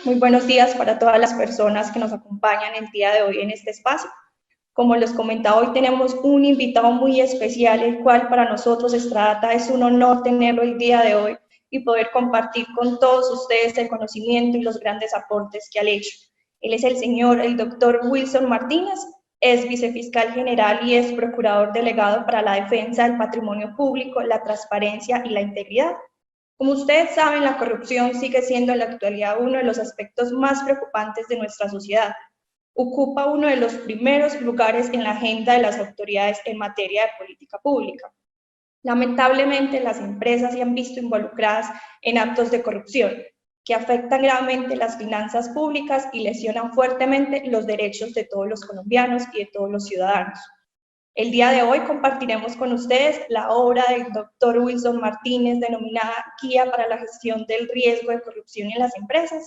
Muy buenos días para todas las personas que nos acompañan el día de hoy en este espacio. Como les comentaba, hoy tenemos un invitado muy especial, el cual para nosotros Stradata es un honor tenerlo el día de hoy y poder compartir con todos ustedes el conocimiento y los grandes aportes que ha hecho. Él es el doctor Wilson Martínez, es vicefiscal general y es procurador delegado para la defensa del patrimonio público, la transparencia y la integridad. Como ustedes saben, la corrupción sigue siendo en la actualidad uno de los aspectos más preocupantes de nuestra sociedad. Ocupa uno de los primeros lugares en la agenda de las autoridades en materia de política pública. Lamentablemente, las empresas se han visto involucradas en actos de corrupción que afectan gravemente las finanzas públicas y lesionan fuertemente los derechos de todos los colombianos y de todos los ciudadanos. El día de hoy compartiremos con ustedes la obra del doctor Wilson Martínez denominada Guía para la Gestión del Riesgo de Corrupción en las Empresas.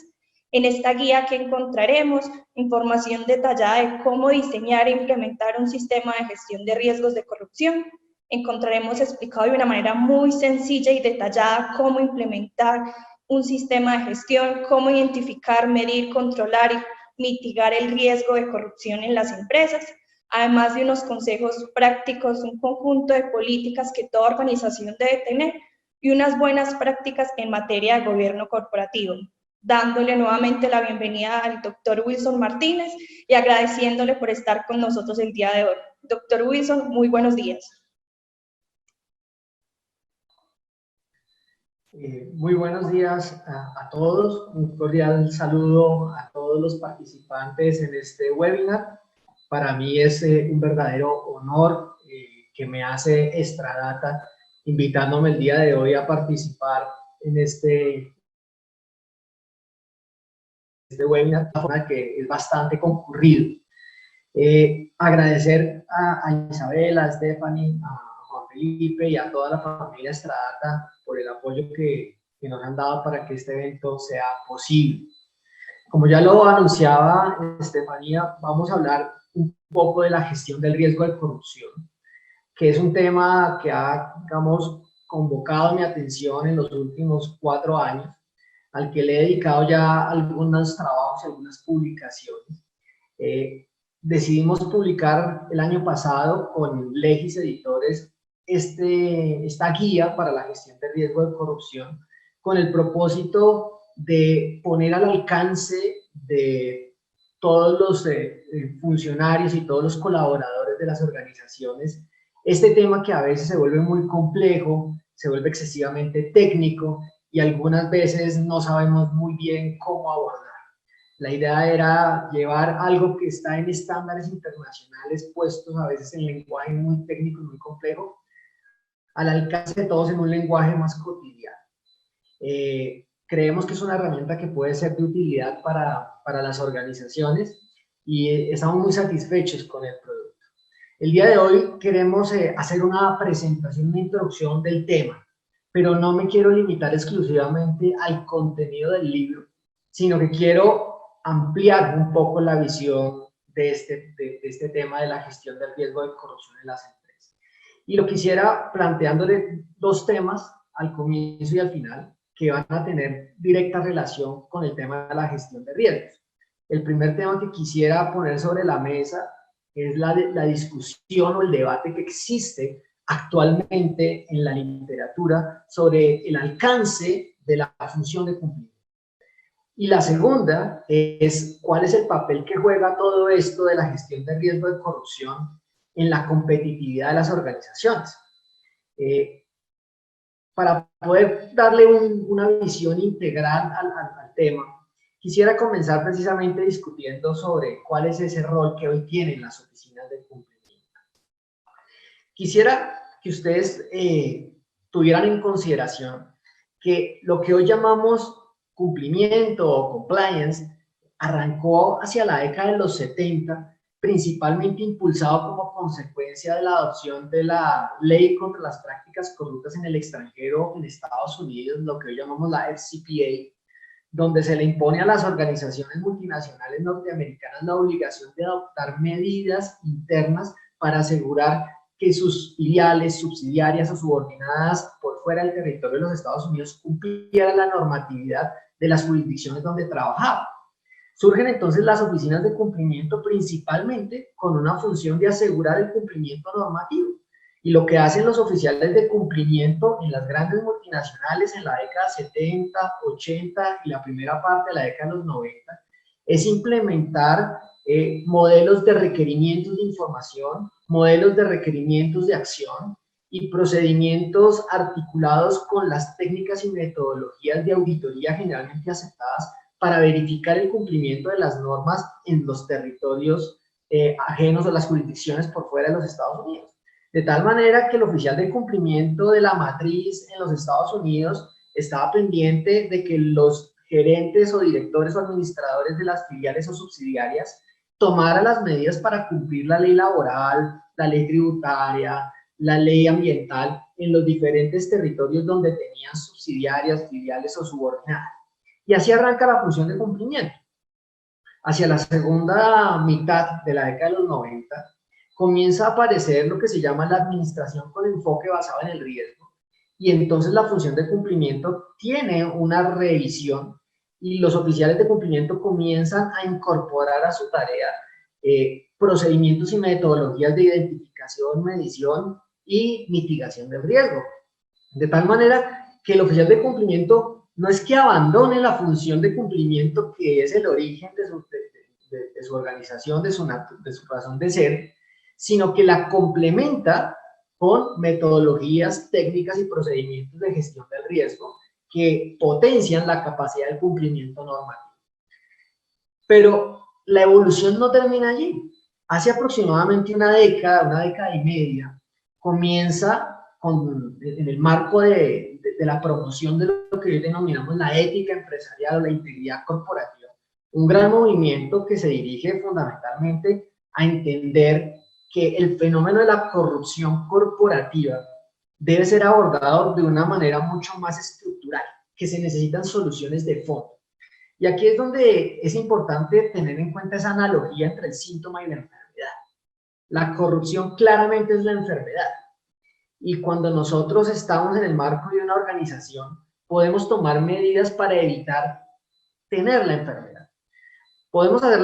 En esta guía que encontraremos información detallada de cómo diseñar e implementar un sistema de gestión de riesgos de corrupción. Encontraremos explicado de una manera muy sencilla y detallada cómo implementar un sistema de gestión, cómo identificar, medir, controlar y mitigar el riesgo de corrupción en las empresas, además de unos consejos prácticos, un conjunto de políticas que toda organización debe tener y unas buenas prácticas en materia de gobierno corporativo. Dándole nuevamente la bienvenida al doctor Wilson Martínez y agradeciéndole por estar con nosotros el día de hoy. Doctor Wilson, muy buenos días. Muy buenos días a todos, un cordial saludo a todos los participantes en este webinar. Para mí es un verdadero honor que me hace Stradata invitándome el día de hoy a participar en este webinar, que es bastante concurrido. Agradecer a Isabel, a Stephanie, a Juan Felipe y a toda la familia Stradata por el apoyo que nos han dado para que este evento sea posible. Como ya lo anunciaba Estefanía, vamos a hablar un poco de la gestión del riesgo de corrupción, que es un tema que ha, digamos, convocado mi atención en los últimos 4 años, al que le he dedicado ya algunos trabajos y algunas publicaciones. Decidimos publicar el año pasado con Legis Editores esta guía para la gestión de riesgo de corrupción, con el propósito de poner al alcance de todos los funcionarios y todos los colaboradores de las organizaciones este tema que a veces se vuelve muy complejo, se vuelve excesivamente técnico y algunas veces no sabemos muy bien cómo abordar. La idea era llevar algo que está en estándares internacionales puestos a veces en lenguaje muy técnico y muy complejo al alcance de todos en un lenguaje más cotidiano. Creemos que es una herramienta que puede ser de utilidad para las organizaciones y estamos muy satisfechos con el producto. El día de hoy queremos hacer una presentación, una introducción del tema, pero no me quiero limitar exclusivamente al contenido del libro, sino que quiero ampliar un poco la visión de este tema de la gestión del riesgo de corrupción en las empresas. Y lo quisiera planteándole 2 temas al comienzo y al final, que van a tener directa relación con el tema de la gestión de riesgos. El primer tema que quisiera poner sobre la mesa es la discusión o el debate que existe actualmente en la literatura sobre el alcance de la función de cumplimiento. Y la segunda es cuál es el papel que juega todo esto de la gestión de riesgo de corrupción en la competitividad de las organizaciones. Para poder darle una visión integral al tema, quisiera comenzar precisamente discutiendo sobre cuál es ese rol que hoy tienen las oficinas de cumplimiento. Quisiera que ustedes tuvieran en consideración que lo que hoy llamamos cumplimiento o compliance arrancó hacia la década de los 70, principalmente impulsado como consecuencia de la adopción de la Ley contra las Prácticas Corruptas en el Extranjero en Estados Unidos, lo que hoy llamamos la FCPA, donde se le impone a las organizaciones multinacionales norteamericanas la obligación de adoptar medidas internas para asegurar que sus filiales, subsidiarias o subordinadas por fuera del territorio de los Estados Unidos cumplieran la normatividad de las jurisdicciones donde trabajaba. Surgen entonces las oficinas de cumplimiento principalmente con una función de asegurar el cumplimiento normativo. Y lo que hacen los oficiales de cumplimiento en las grandes multinacionales en la década 70, 80 y la primera parte de la década de los 90 es implementar modelos de requerimientos de información, modelos de requerimientos de acción y procedimientos articulados con las técnicas y metodologías de auditoría generalmente aceptadas para verificar el cumplimiento de las normas en los territorios ajenos a las jurisdicciones por fuera de los Estados Unidos. De tal manera que el oficial de cumplimiento de la matriz en los Estados Unidos estaba pendiente de que los gerentes o directores o administradores de las filiales o subsidiarias tomaran las medidas para cumplir la ley laboral, la ley tributaria, la ley ambiental en los diferentes territorios donde tenían subsidiarias, filiales o subordinadas. Y así arranca la función de cumplimiento. Hacia la segunda mitad de la década de los 90, comienza a aparecer lo que se llama la administración con enfoque basado en el riesgo, y entonces la función de cumplimiento tiene una revisión y los oficiales de cumplimiento comienzan a incorporar a su tarea procedimientos y metodologías de identificación, medición y mitigación del riesgo. De tal manera que el oficial de cumplimiento no es que abandone la función de cumplimiento que es el origen de su organización, de su razón de ser, sino que la complementa con metodologías, técnicas y procedimientos de gestión del riesgo que potencian la capacidad de cumplimiento normativo. Pero la evolución no termina allí. Hace aproximadamente una década y media, comienza en el marco de la promoción de lo que hoy denominamos la ética empresarial o la integridad corporativa, un gran movimiento que se dirige fundamentalmente a entender que el fenómeno de la corrupción corporativa debe ser abordado de una manera mucho más estructural, que se necesitan soluciones de fondo. Y aquí es donde es importante tener en cuenta esa analogía entre el síntoma y la enfermedad. La corrupción claramente es la enfermedad. Y cuando nosotros estamos en el marco de una organización, podemos tomar medidas para evitar tener la enfermedad. Podemos hacer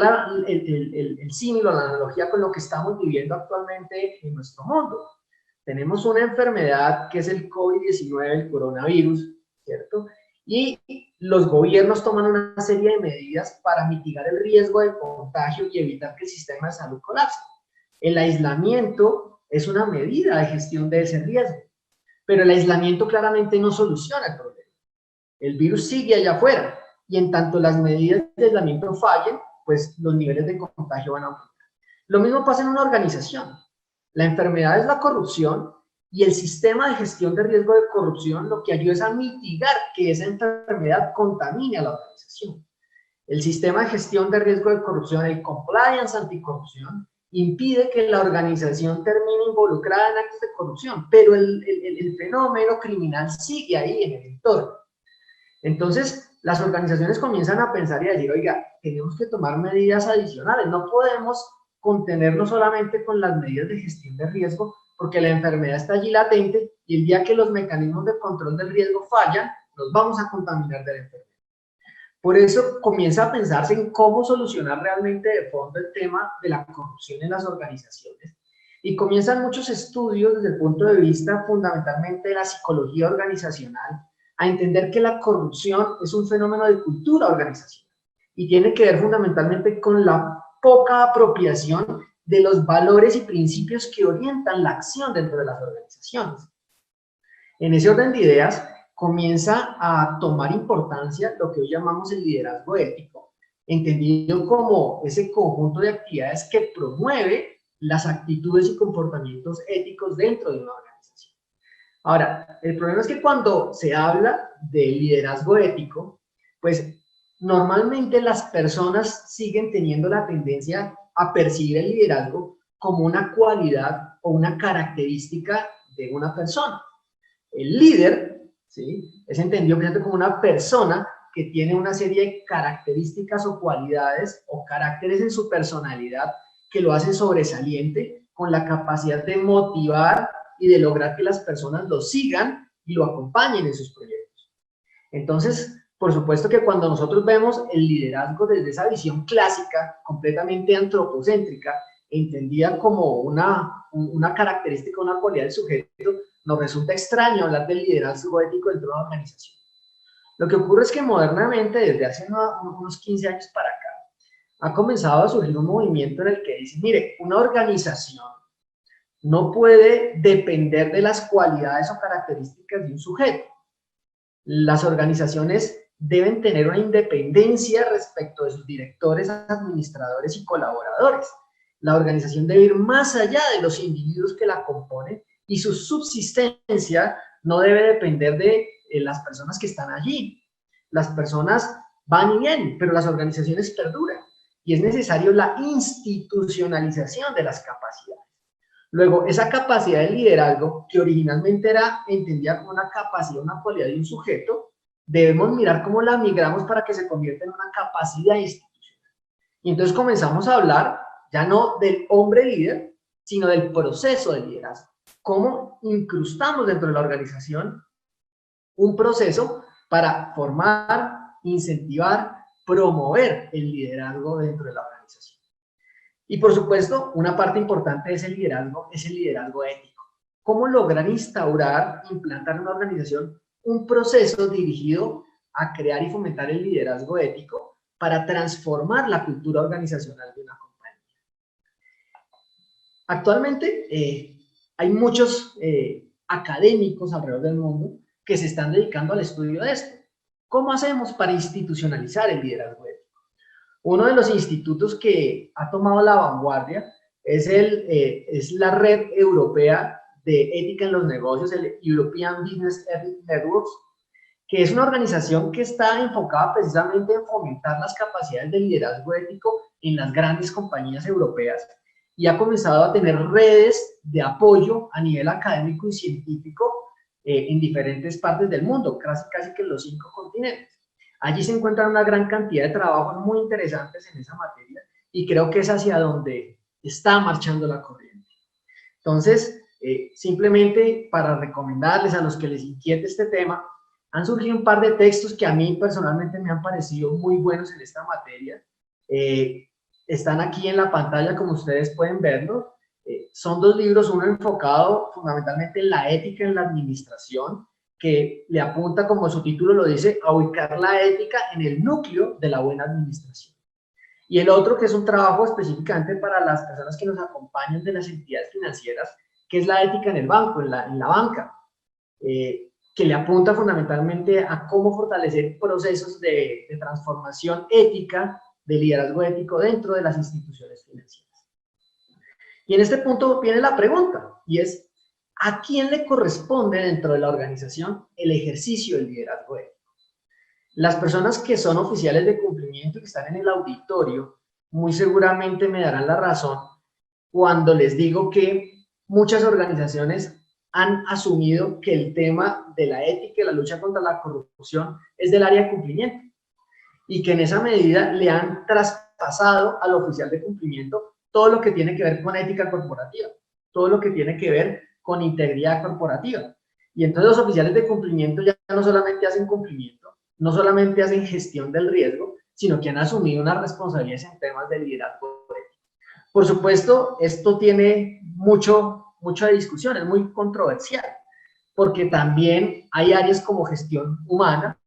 el símil o la analogía con lo que estamos viviendo actualmente en nuestro mundo. Tenemos una enfermedad que es el COVID-19, el coronavirus, ¿cierto? Y los gobiernos toman una serie de medidas para mitigar el riesgo de contagio y evitar que el sistema de salud colapse. El aislamiento es una medida de gestión de ese riesgo, pero el aislamiento claramente no soluciona el problema. El virus sigue allá afuera y en tanto las medidas de aislamiento fallen, pues los niveles de contagio van a aumentar. Lo mismo pasa en una organización. La enfermedad es la corrupción y el sistema de gestión de riesgo de corrupción lo que ayuda es a mitigar que esa enfermedad contamine a la organización. El sistema de gestión de riesgo de corrupción, el compliance anticorrupción, impide que la organización termine involucrada en actos de corrupción, pero el fenómeno criminal sigue ahí en el entorno. Entonces, las organizaciones comienzan a pensar y a decir, oiga, tenemos que tomar medidas adicionales, no podemos contenernos solamente con las medidas de gestión de riesgo, porque la enfermedad está allí latente y el día que los mecanismos de control del riesgo fallan, nos vamos a contaminar de la enfermedad. Por eso comienza a pensarse en cómo solucionar realmente de fondo el tema de la corrupción en las organizaciones. Y comienzan muchos estudios desde el punto de vista fundamentalmente de la psicología organizacional, a entender que la corrupción es un fenómeno de cultura organizacional y tiene que ver fundamentalmente con la poca apropiación de los valores y principios que orientan la acción dentro de las organizaciones. En ese orden de ideas comienza a tomar importancia lo que hoy llamamos el liderazgo ético, entendido como ese conjunto de actividades que promueve las actitudes y comportamientos éticos dentro de una organización. Ahora, el problema es que cuando se habla de liderazgo ético, pues normalmente las personas siguen teniendo la tendencia a percibir el liderazgo como una cualidad o una característica de una persona. El líder, ¿sí?, es entendido como una persona que tiene una serie de características o cualidades o caracteres en su personalidad que lo hacen sobresaliente, con la capacidad de motivar y de lograr que las personas lo sigan y lo acompañen en sus proyectos. Entonces, Por supuesto que cuando nosotros vemos el liderazgo desde esa visión clásica, completamente antropocéntrica, entendida como una característica, una cualidad del sujeto, nos resulta extraño hablar del liderazgo ético dentro de una organización. Lo que ocurre es que modernamente, desde hace unos 15 años para acá, ha comenzado a surgir un movimiento en el que dice, mire, una organización no puede depender de las cualidades o características de un sujeto. Las organizaciones deben tener una independencia respecto de sus directores, administradores y colaboradores. La organización debe ir más allá de los individuos que la componen y su subsistencia no debe depender de las personas que están allí. Las personas van y vienen, pero las organizaciones perduran y es necesario la institucionalización de las capacidades. Luego, esa capacidad de liderazgo, que originalmente era entendida como una capacidad, una cualidad de un sujeto, debemos mirar cómo la migramos para que se convierta en una capacidad institucional. Y entonces comenzamos a hablar ya no del hombre líder, sino del proceso de liderazgo. Cómo incrustamos dentro de la organización un proceso para formar, incentivar, promover el liderazgo dentro de la organización. Y por supuesto, una parte importante de ese liderazgo es el liderazgo ético. ¿Cómo lograr instaurar, implantar en una organización un proceso dirigido a crear y fomentar el liderazgo ético para transformar la cultura organizacional de una compañía? Actualmente hay muchos académicos alrededor del mundo que se están dedicando al estudio de esto. ¿Cómo hacemos para institucionalizar el liderazgo ético? Uno de los institutos que ha tomado la vanguardia es la Red Europea de Ética en los Negocios, el European Business Ethics Networks, que es una organización que está enfocada precisamente en fomentar las capacidades de liderazgo ético en las grandes compañías europeas y ha comenzado a tener redes de apoyo a nivel académico y científico en diferentes partes del mundo, casi que en los 5 continentes. Allí se encuentran una gran cantidad de trabajos muy interesantes en esa materia y creo que es hacia donde está marchando la corriente. Entonces, simplemente para recomendarles a los que les inquiete este tema, han surgido un par de textos que a mí personalmente me han parecido muy buenos en esta materia. Están aquí en la pantalla como ustedes pueden verlo. Son 2 libros, uno enfocado fundamentalmente en la ética en la administración, que le apunta, como su título lo dice, a ubicar la ética en el núcleo de la buena administración. Y el otro, que es un trabajo específicamente para las personas que nos acompañan de las entidades financieras, que es la ética en el banco, en la banca, que le apunta fundamentalmente a cómo fortalecer procesos de transformación ética, de liderazgo ético dentro de las instituciones financieras. Y en este punto viene la pregunta, y es, ¿a quién le corresponde dentro de la organización el ejercicio del liderazgo ético? Las personas que son oficiales de cumplimiento y que están en el auditorio, muy seguramente me darán la razón cuando les digo que muchas organizaciones han asumido que el tema de la ética y la lucha contra la corrupción es del área de cumplimiento y que en esa medida le han traspasado al oficial de cumplimiento todo lo que tiene que ver con ética corporativa, todo lo que tiene que ver con integridad corporativa. Y entonces los oficiales de cumplimiento ya no solamente hacen cumplimiento, no solamente hacen gestión del riesgo, sino que han asumido unas responsabilidades en temas de liderazgo ético. Por supuesto, esto tiene mucha discusión, es muy controversial, porque también hay áreas como gestión humana,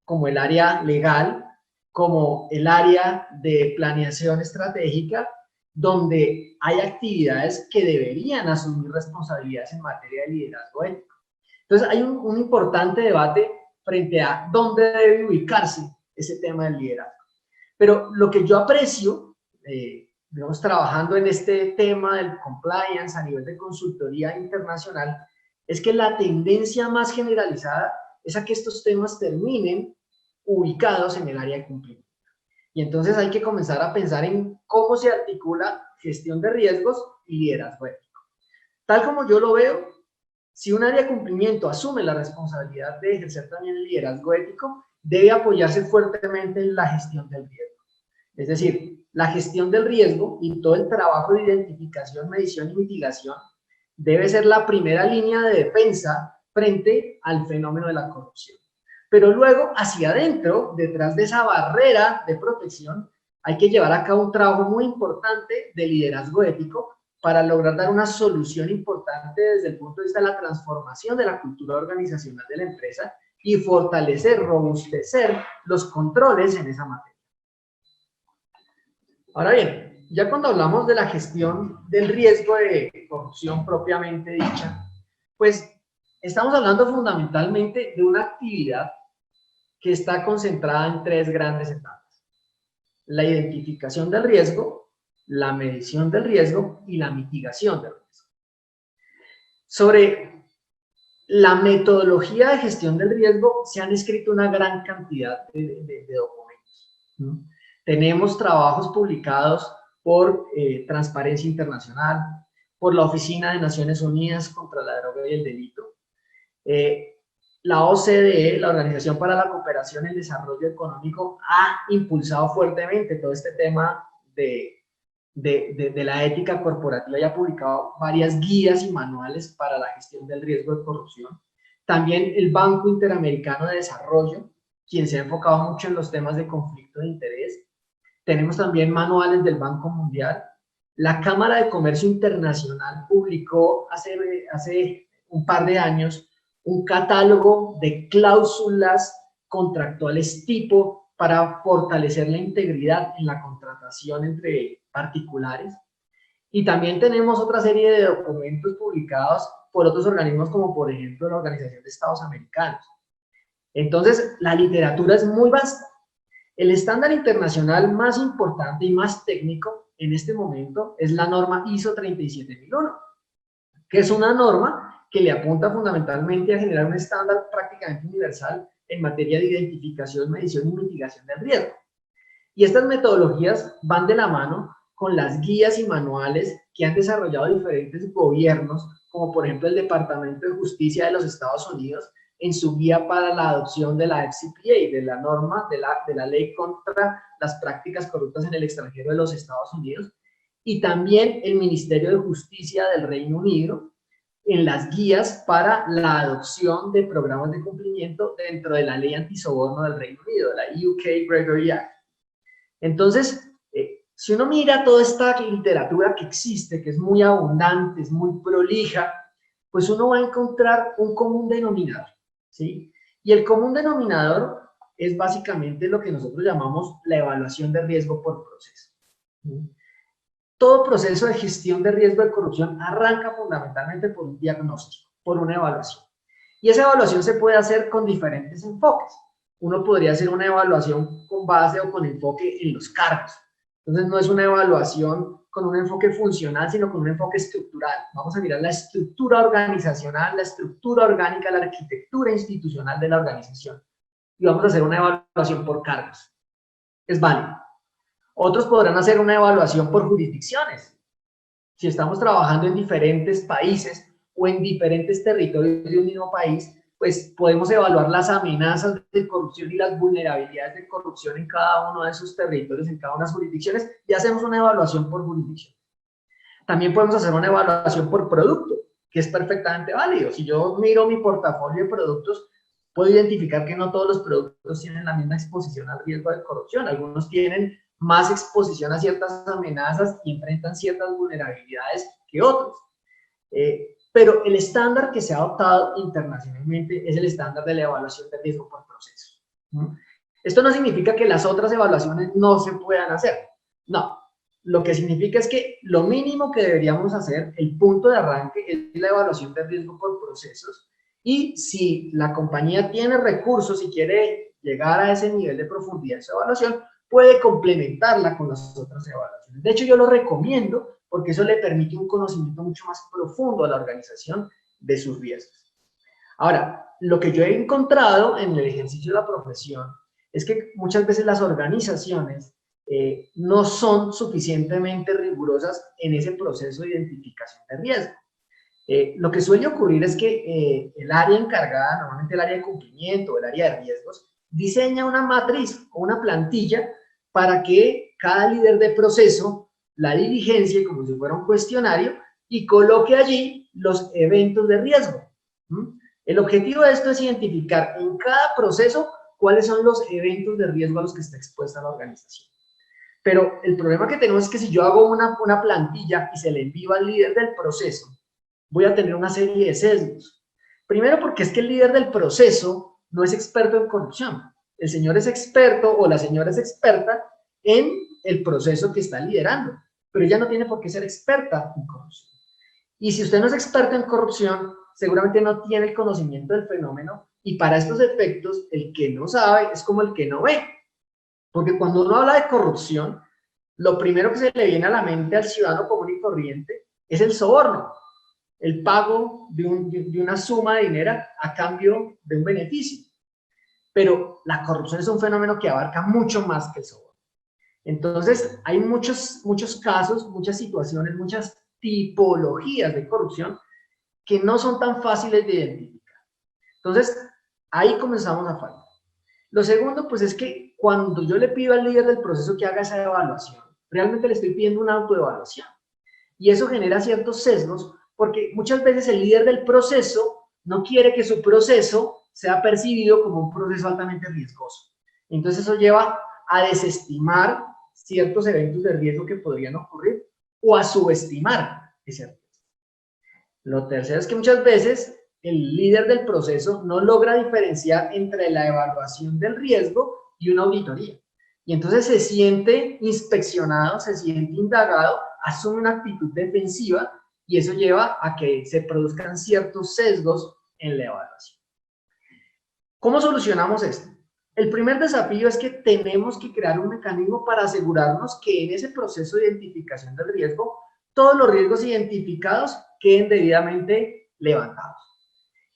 como el área legal, como el área de planeación estratégica, donde hay actividades que deberían asumir responsabilidades en materia de liderazgo ético. Entonces hay un importante debate frente a dónde debe ubicarse ese tema del liderazgo. Pero lo que yo aprecio, digamos, trabajando en este tema del compliance a nivel de consultoría internacional, es que la tendencia más generalizada es a que estos temas terminen ubicados en el área de cumplimiento. Y entonces hay que comenzar a pensar en cómo se articula gestión de riesgos y liderazgo ético. Tal como yo lo veo, si un área de cumplimiento asume la responsabilidad de ejercer también el liderazgo ético, debe apoyarse fuertemente en la gestión del riesgo. Es decir, la gestión del riesgo y todo el trabajo de identificación, medición y mitigación debe ser la primera línea de defensa frente al fenómeno de la corrupción. pero luego hacia adentro, detrás de esa barrera de protección, hay que llevar a cabo un trabajo muy importante de liderazgo ético para lograr dar una solución importante desde el punto de vista de la transformación de la cultura organizacional de la empresa y fortalecer, robustecer los controles en esa materia. Ahora bien, ya cuando hablamos de la gestión del riesgo de corrupción propiamente dicha, pues estamos hablando fundamentalmente de una actividad que está concentrada en tres grandes etapas: la identificación del riesgo, la medición del riesgo y la mitigación del riesgo. Sobre la metodología de gestión del riesgo se han escrito una gran cantidad de documentos. Tenemos trabajos publicados por Transparencia Internacional, por la Oficina de Naciones Unidas contra la Droga y el Delito, la OCDE, la Organización para la Cooperación y el Desarrollo Económico, ha impulsado fuertemente todo este tema de la ética corporativa y ha publicado varias guías y manuales para la gestión del riesgo de corrupción. También el Banco Interamericano de Desarrollo, quien se ha enfocado mucho en los temas de conflicto de interés. Tenemos también manuales del Banco Mundial. La Cámara de Comercio Internacional publicó hace un par de años un catálogo de cláusulas contractuales tipo para fortalecer la integridad en la contratación entre particulares. Y también tenemos otra serie de documentos publicados por otros organismos, como por ejemplo la Organización de Estados Americanos. Entonces, la literatura es muy vasta. El estándar internacional más importante y más técnico en este momento es la norma ISO 37001, que es una norma que le apunta fundamentalmente a generar un estándar prácticamente universal en materia de identificación, medición y mitigación del riesgo. Y estas metodologías van de la mano con las guías y manuales que han desarrollado diferentes gobiernos, como por ejemplo el Departamento de Justicia de los Estados Unidos, en su guía para la adopción de la FCPA, de la norma de la ley contra las prácticas corruptas en el extranjero de los Estados Unidos, y también el Ministerio de Justicia del Reino Unido, en las guías para la adopción de programas de cumplimiento dentro de la ley antisoborno del Reino Unido, la UK Bribery Act. Entonces, si uno mira toda esta literatura que existe, que es muy abundante, es muy prolija, pues uno va a encontrar un común denominador, ¿sí? Y el común denominador es básicamente lo que nosotros llamamos la evaluación de riesgo por proceso. Todo proceso de gestión de riesgo de corrupción arranca fundamentalmente por un diagnóstico, por una evaluación. Y esa evaluación se puede hacer con diferentes enfoques. Uno podría hacer una evaluación con base o con enfoque en los cargos. Entonces no es una evaluación con un enfoque funcional, sino con un enfoque estructural. Vamos a mirar la estructura organizacional, la estructura orgánica, la arquitectura institucional de la organización. Y vamos a hacer una evaluación por cargos. Es válido. Otros podrán hacer una evaluación por jurisdicciones. Si estamos trabajando en diferentes países o en diferentes territorios de un mismo país, pues podemos evaluar las amenazas de corrupción y las vulnerabilidades de corrupción en cada uno de esos territorios, en cada una de las jurisdicciones, y hacemos una evaluación por jurisdicción. También podemos hacer una evaluación por producto, que es perfectamente válido. Si yo miro mi portafolio de productos, puedo identificar que no todos los productos tienen la misma exposición al riesgo de corrupción. Algunos tienen más exposición a ciertas amenazas y enfrentan ciertas vulnerabilidades que otros. Pero el estándar que se ha adoptado internacionalmente es el estándar de la evaluación de riesgo por proceso. Esto no significa que las otras evaluaciones no se puedan hacer. No. Lo que significa es que lo mínimo que deberíamos hacer, el punto de arranque, es la evaluación de riesgo por procesos. Y si la compañía tiene recursos y quiere llegar a ese nivel de profundidad de su evaluación, puede complementarla con las otras evaluaciones. De hecho, yo lo recomiendo porque eso le permite un conocimiento mucho más profundo a la organización de sus riesgos. Ahora, lo que yo he encontrado en el ejercicio de la profesión es que muchas veces las organizaciones no son suficientemente rigurosas en ese proceso de identificación de riesgo. Lo que suele ocurrir es que el área encargada, normalmente el área de cumplimiento o el área de riesgos, diseña una matriz o una plantilla para que cada líder de proceso la diligencie como si fuera un cuestionario y coloque allí los eventos de riesgo. El objetivo de esto es identificar en cada proceso cuáles son los eventos de riesgo a los que está expuesta la organización. Pero el problema que tenemos es que si yo hago una plantilla y se le envío al líder del proceso, voy a tener una serie de sesgos. Primero porque es que el líder del proceso no es experto en corrupción. El señor es experto o la señora es experta en el proceso que está liderando, pero ella no tiene por qué ser experta en corrupción. Y si usted no es experto en corrupción, seguramente no tiene el conocimiento del fenómeno, y para estos efectos, el que no sabe es como el que no ve. Porque cuando uno habla de corrupción, lo primero que se le viene a la mente al ciudadano común y corriente es el soborno, el pago de una suma de dinero a cambio de un beneficio. Pero la corrupción es un fenómeno que abarca mucho más que el soborno. Entonces, hay muchos casos, muchas situaciones, muchas tipologías de corrupción que no son tan fáciles de identificar. Entonces, ahí comenzamos a fallar. Lo segundo, pues es que cuando yo le pido al líder del proceso que haga esa evaluación, realmente le estoy pidiendo una autoevaluación. Y eso genera ciertos sesgos, porque muchas veces el líder del proceso no quiere que su proceso sea percibido como un proceso altamente riesgoso. Entonces eso lleva a desestimar ciertos eventos de riesgo que podrían ocurrir o a subestimar ese riesgo. Lo tercero es que muchas veces el líder del proceso no logra diferenciar entre la evaluación del riesgo y una auditoría. Y entonces se siente inspeccionado, se siente indagado, asume una actitud defensiva y eso lleva a que se produzcan ciertos sesgos en la evaluación. ¿Cómo solucionamos esto? El primer desafío es que tenemos que crear un mecanismo para asegurarnos que en ese proceso de identificación del riesgo, todos los riesgos identificados queden debidamente levantados.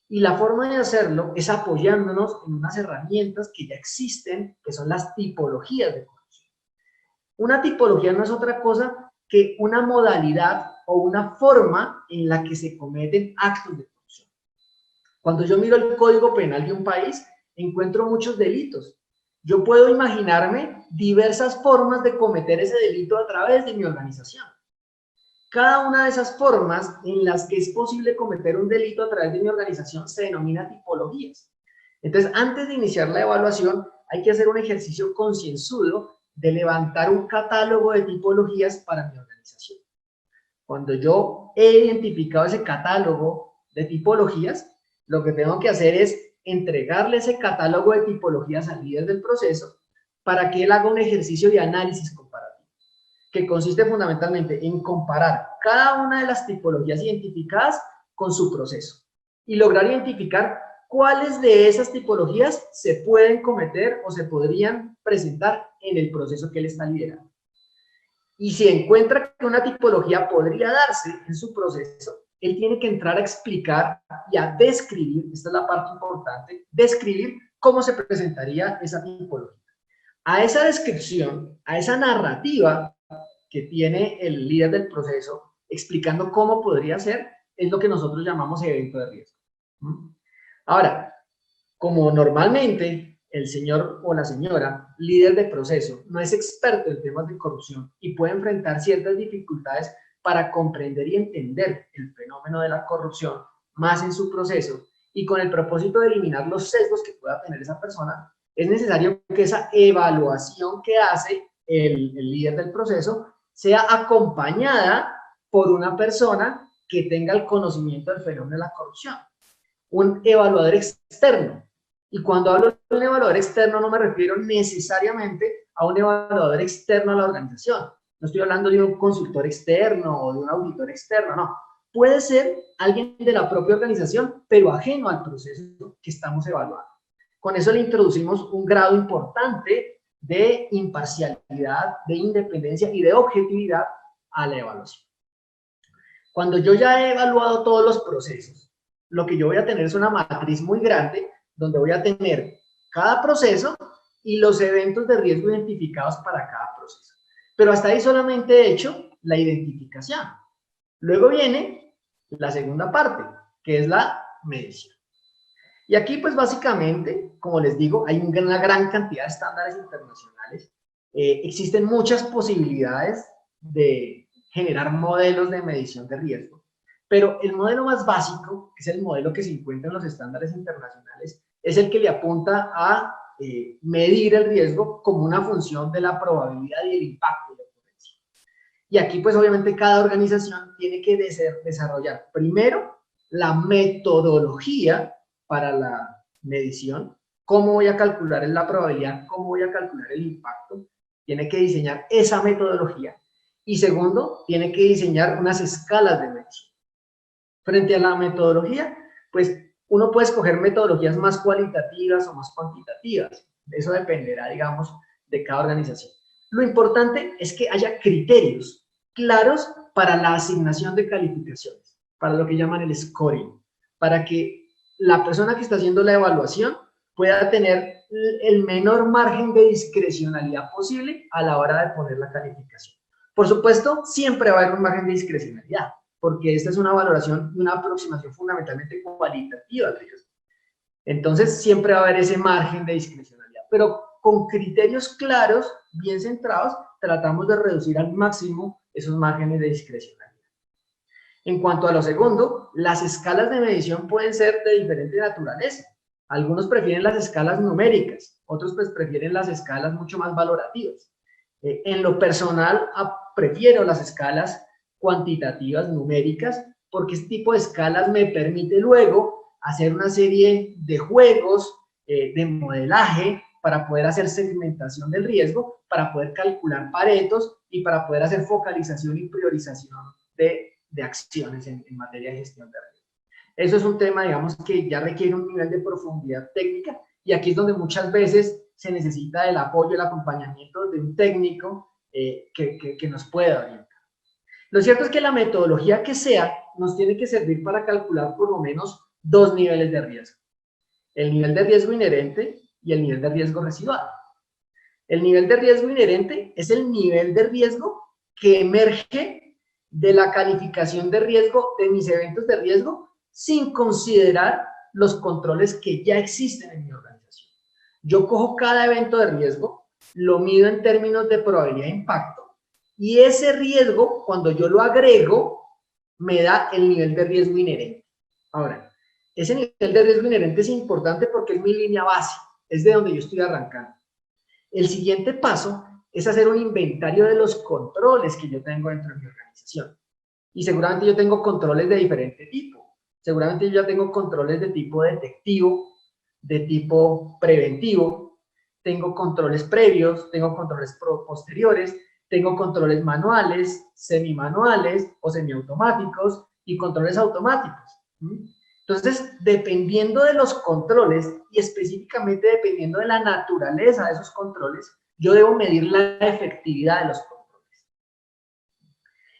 Y la forma de hacerlo es apoyándonos en unas herramientas que ya existen, que son las tipologías de corrupción. Una tipología no es otra cosa que una modalidad o una forma en la que se cometen actos de corrupción. Cuando yo miro el Código Penal de un país, encuentro muchos delitos. Yo puedo imaginarme diversas formas de cometer ese delito a través de mi organización. Cada una de esas formas en las que es posible cometer un delito a través de mi organización se denomina tipologías. Entonces, antes de iniciar la evaluación, hay que hacer un ejercicio concienzudo de levantar un catálogo de tipologías para mi organización. Cuando yo he identificado ese catálogo de tipologías, lo que tengo que hacer es entregarle ese catálogo de tipologías al líder del proceso para que él haga un ejercicio de análisis comparativo, que consiste fundamentalmente en comparar cada una de las tipologías identificadas con su proceso y lograr identificar cuáles de esas tipologías se pueden cometer o se podrían presentar en el proceso que él está liderando. Y si encuentra que una tipología podría darse en su proceso, él tiene que entrar a explicar y a describir, esta es la parte importante, describir cómo se presentaría esa tipología. A esa descripción, a esa narrativa que tiene el líder del proceso, explicando cómo podría ser, es lo que nosotros llamamos evento de riesgo. Ahora, como normalmente el señor o la señora líder de proceso no es experto en temas de corrupción y puede enfrentar ciertas dificultades para comprender y entender el fenómeno de la corrupción más en su proceso, y con el propósito de eliminar los sesgos que pueda tener esa persona, es necesario que esa evaluación que hace el líder del proceso sea acompañada por una persona que tenga el conocimiento del fenómeno de la corrupción, un evaluador externo. Y cuando hablo de un evaluador externo no me refiero necesariamente a un evaluador externo a la organización. No estoy hablando de un consultor externo o de un auditor externo, no. Puede ser alguien de la propia organización, pero ajeno al proceso que estamos evaluando. Con eso le introducimos un grado importante de imparcialidad, de independencia y de objetividad a la evaluación. Cuando yo ya he evaluado todos los procesos, lo que yo voy a tener es una matriz muy grande donde voy a tener cada proceso y los eventos de riesgo identificados para cada proceso. Pero hasta ahí solamente he hecho la identificación. Luego viene la segunda parte, que es la medición. Y aquí, pues básicamente, como les digo, hay una gran cantidad de estándares internacionales. Existen muchas posibilidades de generar modelos de medición de riesgo. Pero el modelo más básico, que es el modelo que se encuentra en los estándares internacionales, es el que le apunta a medir el riesgo como una función de la probabilidad y el impacto de la ocurrencia. Y aquí, pues obviamente, cada organización tiene que desarrollar primero la metodología para la medición, cómo voy a calcular la probabilidad, cómo voy a calcular el impacto, tiene que diseñar esa metodología. Y segundo, tiene que diseñar unas escalas de medición. Frente a la metodología, pues uno puede escoger metodologías más cualitativas o más cuantitativas. Eso dependerá, digamos, de cada organización. Lo importante es que haya criterios claros para la asignación de calificaciones, para lo que llaman el scoring, para que la persona que está haciendo la evaluación pueda tener el menor margen de discrecionalidad posible a la hora de poner la calificación. Por supuesto, siempre va a haber un margen de discrecionalidad, porque esta es una valoración y una aproximación fundamentalmente cualitativa al riesgo. Entonces, siempre va a haber ese margen de discrecionalidad, pero con criterios claros, bien centrados, tratamos de reducir al máximo esos márgenes de discrecionalidad. En cuanto a lo segundo, las escalas de medición pueden ser de diferente naturaleza. Algunos prefieren las escalas numéricas, otros pues prefieren las escalas mucho más valorativas. En lo personal, prefiero las escalas cuantitativas numéricas porque este tipo de escalas me permite luego hacer una serie de juegos de modelaje para poder hacer segmentación del riesgo, para poder calcular paretos y para poder hacer focalización y priorización de acciones en materia de gestión de riesgo. Eso es un tema, digamos, que ya requiere un nivel de profundidad técnica y aquí es donde muchas veces se necesita el apoyo, el acompañamiento de un técnico que nos pueda orientar. Lo cierto es que la metodología que sea nos tiene que servir para calcular por lo menos dos niveles de riesgo. El nivel de riesgo inherente y el nivel de riesgo residual. El nivel de riesgo inherente es el nivel de riesgo que emerge de la calificación de riesgo de mis eventos de riesgo sin considerar los controles que ya existen en mi organización. Yo cojo cada evento de riesgo, lo mido en términos de probabilidad de impacto y ese riesgo, cuando yo lo agrego, me da el nivel de riesgo inherente. Ahora, ese nivel de riesgo inherente es importante porque es mi línea base, es de donde yo estoy arrancando. El siguiente paso es hacer un inventario de los controles que yo tengo dentro de mi organización. Y seguramente yo tengo controles de diferente tipo. Seguramente yo ya tengo controles de tipo detectivo, de tipo preventivo, tengo controles previos, tengo controles posteriores, tengo controles manuales, semimanuales o semiautomáticos y controles automáticos. Entonces, dependiendo de los controles y específicamente dependiendo de la naturaleza de esos controles, yo debo medir la efectividad de los controles.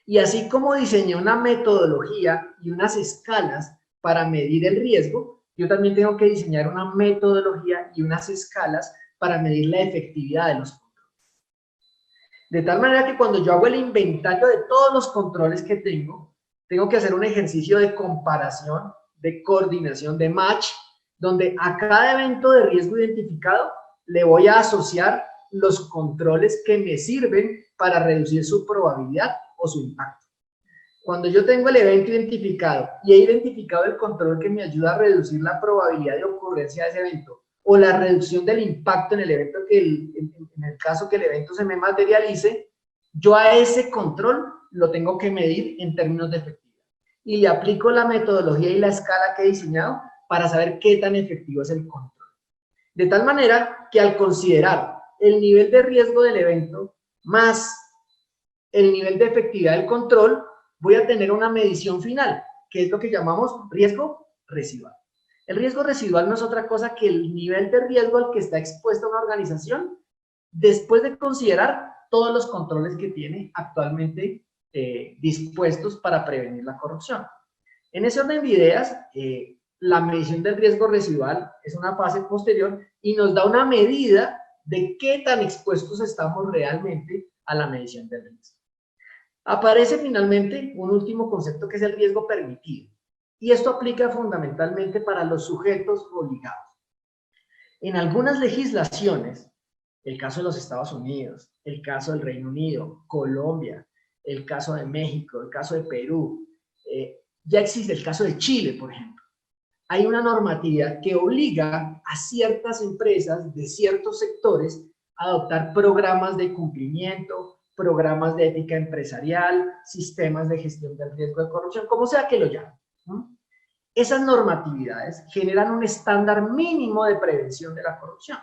Y así como diseñé una metodología y unas escalas para medir el riesgo, yo también tengo que diseñar una metodología y unas escalas para medir la efectividad de los controles. De tal manera que cuando yo hago el inventario de todos los controles que tengo que hacer un ejercicio de comparación, de coordinación, de match, donde a cada evento de riesgo identificado le voy a asociar los controles que me sirven para reducir su probabilidad o su impacto. Cuando yo tengo el evento identificado y he identificado el control que me ayuda a reducir la probabilidad de ocurrencia de ese evento o la reducción del impacto en el evento, en el caso que el evento se me materialice, yo a ese control lo tengo que medir en términos de efectividad. Y le aplico la metodología y la escala que he diseñado para saber qué tan efectivo es el control. De tal manera que al considerar el nivel de riesgo del evento más el nivel de efectividad del control, voy a tener una medición final, que es lo que llamamos riesgo residual. El riesgo residual no es otra cosa que el nivel de riesgo al que está expuesta una organización después de considerar todos los controles que tiene actualmente dispuestos para prevenir la corrupción. En ese orden de ideas, la medición del riesgo residual es una fase posterior y nos da una medida de qué tan expuestos estamos realmente a la medición del riesgo. Aparece finalmente un último concepto que es el riesgo permitido, y esto aplica fundamentalmente para los sujetos obligados. En algunas legislaciones, el caso de los Estados Unidos, el caso del Reino Unido, Colombia, el caso de México, el caso de Perú, ya existe el caso de Chile, por ejemplo. Hay una normatividad que obliga a ciertas empresas de ciertos sectores a adoptar programas de cumplimiento, programas de ética empresarial, sistemas de gestión del riesgo de corrupción, como sea que lo llamen. Esas normatividades generan un estándar mínimo de prevención de la corrupción.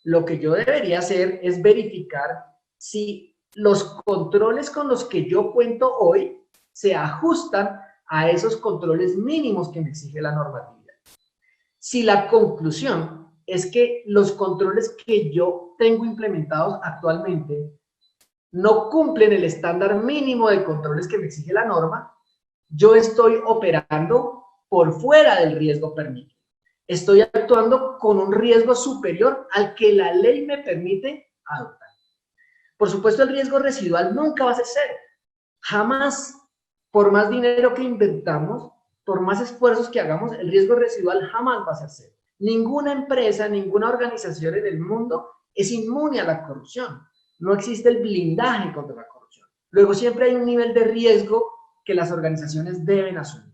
Lo que yo debería hacer es verificar si los controles con los que yo cuento hoy se ajustan a esos controles mínimos que me exige la normatividad. Si la conclusión es que los controles que yo tengo implementados actualmente no cumplen el estándar mínimo de controles que me exige la norma, yo estoy operando por fuera del riesgo permitido. Estoy actuando con un riesgo superior al que la ley me permite adoptar. Por supuesto, el riesgo residual nunca va a ser cero. Jamás, por más dinero que invertamos, por más esfuerzos que hagamos, el riesgo residual jamás va a ser cero. Ninguna empresa, ninguna organización en el mundo es inmune a la corrupción. No existe el blindaje contra la corrupción. Luego siempre hay un nivel de riesgo que las organizaciones deben asumir.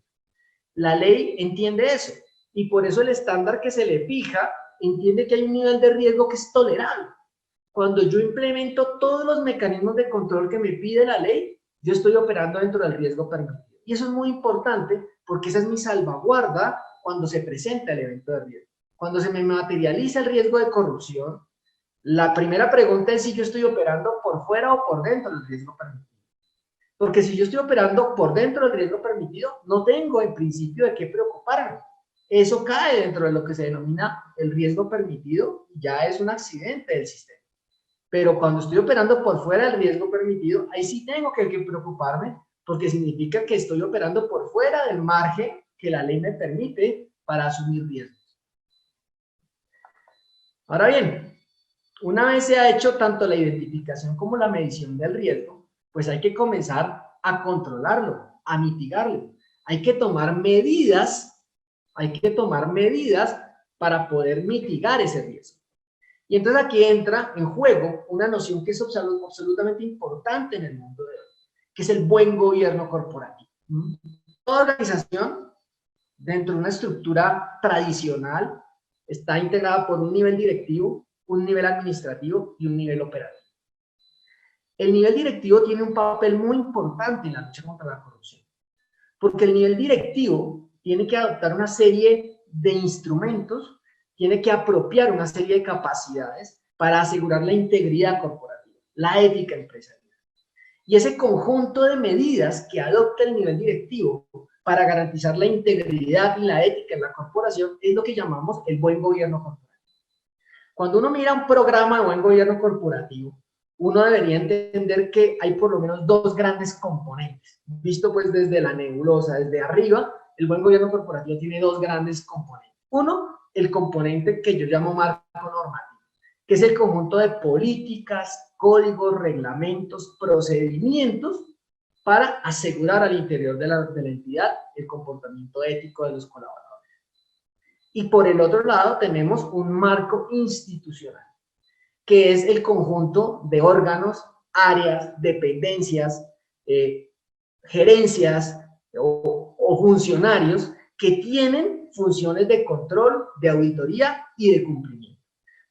La ley entiende eso y por eso el estándar que se le fija entiende que hay un nivel de riesgo que es tolerable. Cuando yo implemento todos los mecanismos de control que me pide la ley, yo estoy operando dentro del riesgo permitido. Y eso es muy importante porque esa es mi salvaguarda cuando se presenta el evento de riesgo. Cuando se me materializa el riesgo de corrupción, la primera pregunta es si yo estoy operando por fuera o por dentro del riesgo permitido. Porque si yo estoy operando por dentro del riesgo permitido, no tengo en principio de qué preocuparme. Eso cae dentro de lo que se denomina el riesgo permitido, ya es un accidente del sistema. Pero cuando estoy operando por fuera del riesgo permitido, ahí sí tengo que preocuparme, porque significa que estoy operando por fuera del margen que la ley me permite para asumir riesgos. Ahora bien, una vez se ha hecho tanto la identificación como la medición del riesgo, pues hay que comenzar a controlarlo, a mitigarlo. Hay que tomar medidas para poder mitigar ese riesgo. Y entonces aquí entra en juego una noción que es absolutamente importante en el mundo de hoy, que es el buen gobierno corporativo. Toda organización, dentro de una estructura tradicional, está integrada por un nivel directivo, un nivel administrativo y un nivel operativo. El nivel directivo tiene un papel muy importante en la lucha contra la corrupción, porque el nivel directivo tiene que adoptar una serie de instrumentos, tiene que apropiar una serie de capacidades para asegurar la integridad corporativa, la ética empresarial. Y ese conjunto de medidas que adopta el nivel directivo para garantizar la integridad y la ética en la corporación es lo que llamamos el buen gobierno corporativo. Cuando uno mira un programa de buen gobierno corporativo, uno debería entender que hay por lo menos dos grandes componentes. Visto pues desde la nebulosa, desde arriba, el buen gobierno corporativo tiene dos grandes componentes. Uno, el componente que yo llamo marco normativo, que es el conjunto de políticas, códigos, reglamentos, procedimientos para asegurar al interior de la entidad el comportamiento ético de los colaboradores. Y por el otro lado tenemos un marco institucional, que es el conjunto de órganos, áreas, dependencias, gerencias o funcionarios que tienen funciones de control, de auditoría y de cumplimiento,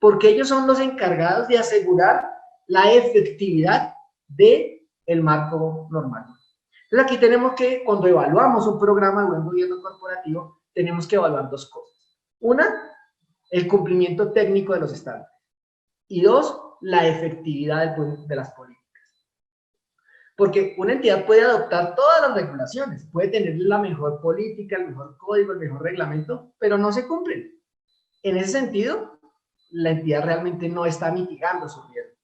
porque ellos son los encargados de asegurar la efectividad del marco normativo. Entonces aquí tenemos que, cuando evaluamos un programa de buen gobierno corporativo, tenemos que evaluar dos cosas. Una, el cumplimiento técnico de los estándares. Y dos, la efectividad de las políticas. Porque una entidad puede adoptar todas las regulaciones, puede tener la mejor política, el mejor código, el mejor reglamento, pero no se cumplen. En ese sentido, la entidad realmente no está mitigando su riesgo.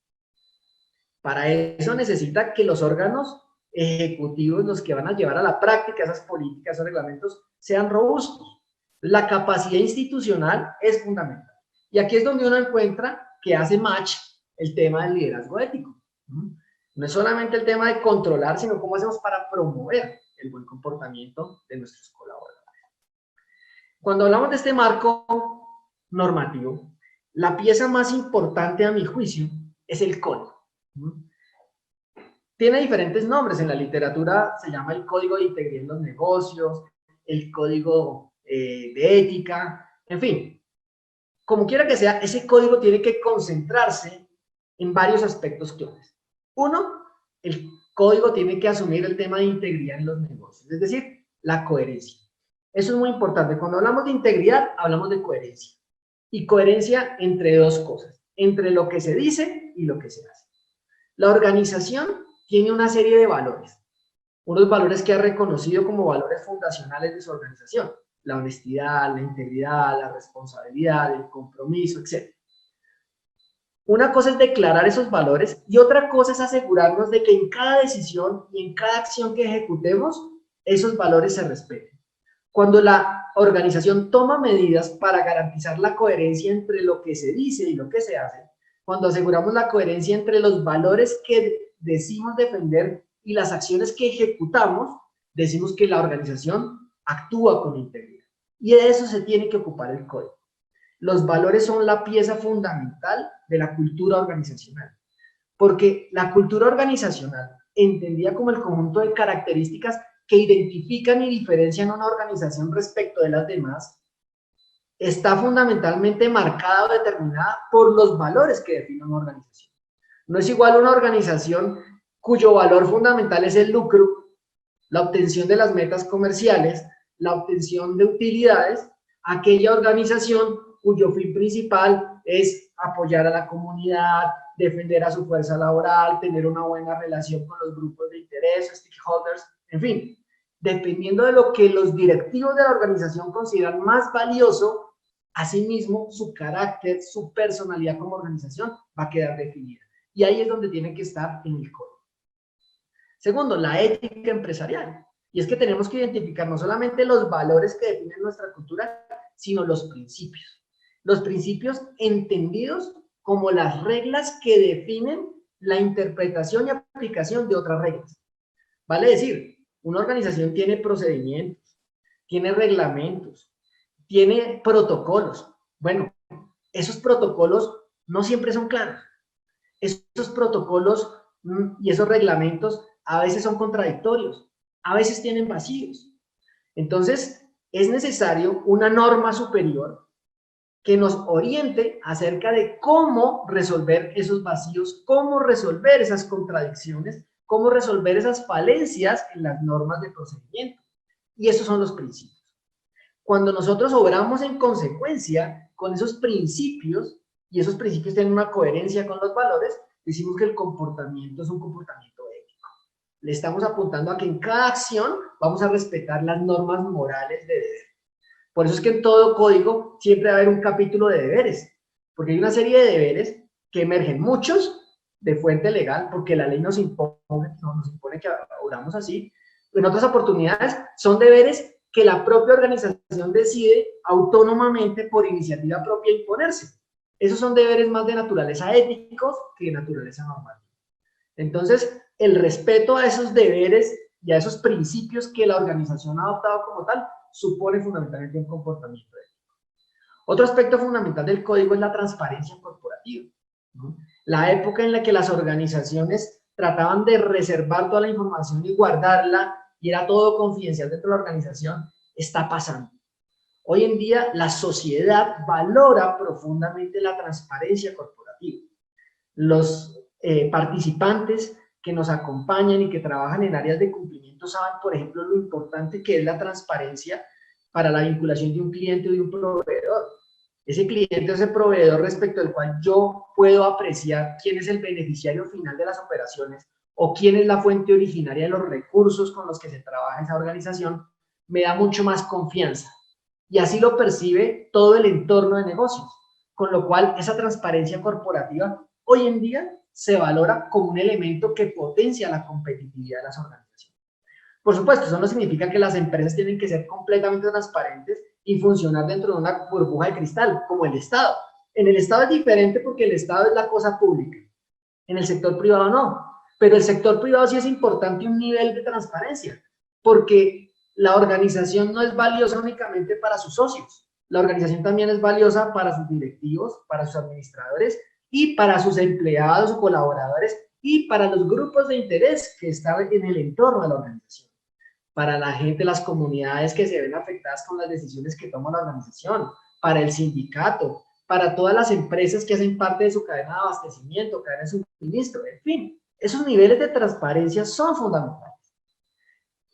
Para eso necesita que los órganos ejecutivos, los que van a llevar a la práctica esas políticas, esos reglamentos, sean robustos. La capacidad institucional es fundamental. Y aquí es donde uno encuentra que hace match el tema del liderazgo ético. No es solamente el tema de controlar, sino cómo hacemos para promover el buen comportamiento de nuestros colaboradores. Cuando hablamos de este marco normativo, la pieza más importante a mi juicio es el código. tiene diferentes nombres. En la literatura se llama el Código de Integridad en los Negocios, el Código de Ética, en fin. Como quiera que sea, ese código tiene que concentrarse en varios aspectos claves. Uno, el código tiene que asumir el tema de integridad en los negocios, es decir, la coherencia. Eso es muy importante. Cuando hablamos de integridad, hablamos de coherencia. Y coherencia entre dos cosas, entre lo que se dice y lo que se hace. La organización tiene una serie de valores, unos valores que ha reconocido como valores fundacionales de su organización: la honestidad, la integridad, la responsabilidad, el compromiso, etc. Una cosa es declarar esos valores y otra cosa es asegurarnos de que en cada decisión y en cada acción que ejecutemos, esos valores se respeten. Cuando la organización toma medidas para garantizar la coherencia entre lo que se dice y lo que se hace, cuando aseguramos la coherencia entre los valores que decimos defender y las acciones que ejecutamos, decimos que la organización actúa con integridad. Y de eso se tiene que ocupar el código. Los valores son la pieza fundamental de la cultura organizacional, porque la cultura organizacional, entendida como el conjunto de características que identifican y diferencian a una organización respecto de las demás, está fundamentalmente marcada o determinada por los valores que define una organización. No es igual una organización cuyo valor fundamental es el lucro, la obtención de las metas comerciales, la obtención de utilidades, aquella organización cuyo fin principal es apoyar a la comunidad, defender a su fuerza laboral, tener una buena relación con los grupos de interés, stakeholders, en fin, dependiendo de lo que los directivos de la organización consideran más valioso, asimismo su carácter, su personalidad como organización va a quedar definida. Y ahí es donde tiene que estar en el código. Segundo, la ética empresarial. Y es que tenemos que identificar no solamente los valores que definen nuestra cultura, sino los principios. Los principios entendidos como las reglas que definen la interpretación y aplicación de otras reglas. Vale decir, una organización tiene procedimientos, tiene reglamentos, tiene protocolos. Bueno, esos protocolos no siempre son claros. Esos protocolos y esos reglamentos a veces son contradictorios, a veces tienen vacíos. Entonces, es necesario una norma superior que nos oriente acerca de cómo resolver esos vacíos, cómo resolver esas contradicciones, cómo resolver esas falencias en las normas de procedimiento. Y esos son los principios. Cuando nosotros obramos en consecuencia con esos principios, y esos principios tienen una coherencia con los valores, decimos que el comportamiento es un comportamiento ético. Le estamos apuntando a que en cada acción vamos a respetar las normas morales de deber. Por eso es que en todo código siempre va a haber un capítulo de deberes, porque hay una serie de deberes que emergen, muchos de fuente legal, porque la ley nos impone que obramos así. En otras oportunidades son deberes que la propia organización decide autónomamente por iniciativa propia imponerse. Esos son deberes más de naturaleza éticos que de naturaleza normal. Entonces, el respeto a esos deberes y a esos principios que la organización ha adoptado como tal, supone fundamentalmente un comportamiento ético. Otro aspecto fundamental del código es la transparencia corporativa, ¿no? La época en la que las organizaciones trataban de reservar toda la información y guardarla, y era todo confidencial dentro de la organización, está pasando. Hoy en día la sociedad valora profundamente la transparencia corporativa. Los participantes que nos acompañan y que trabajan en áreas de cumplimiento saben, por ejemplo, lo importante que es la transparencia para la vinculación de un cliente o de un proveedor. Ese cliente o ese proveedor respecto al cual yo puedo apreciar quién es el beneficiario final de las operaciones o quién es la fuente originaria de los recursos con los que se trabaja esa organización, me da mucho más confianza. Y así lo percibe todo el entorno de negocios. Con lo cual, esa transparencia corporativa hoy en día se valora como un elemento que potencia la competitividad de las organizaciones. Por supuesto, eso no significa que las empresas tienen que ser completamente transparentes y funcionar dentro de una burbuja de cristal, como el Estado. En el Estado es diferente porque el Estado es la cosa pública. En el sector privado no. Pero el sector privado sí es importante un nivel de transparencia, porque la organización no es valiosa únicamente para sus socios. La organización también es valiosa para sus directivos, para sus administradores y para sus empleados o colaboradores y para los grupos de interés que están en el entorno de la organización, para la gente, las comunidades que se ven afectadas con las decisiones que toma la organización, para el sindicato, para todas las empresas que hacen parte de su cadena de abastecimiento, cadena de suministro, en fin, esos niveles de transparencia son fundamentales.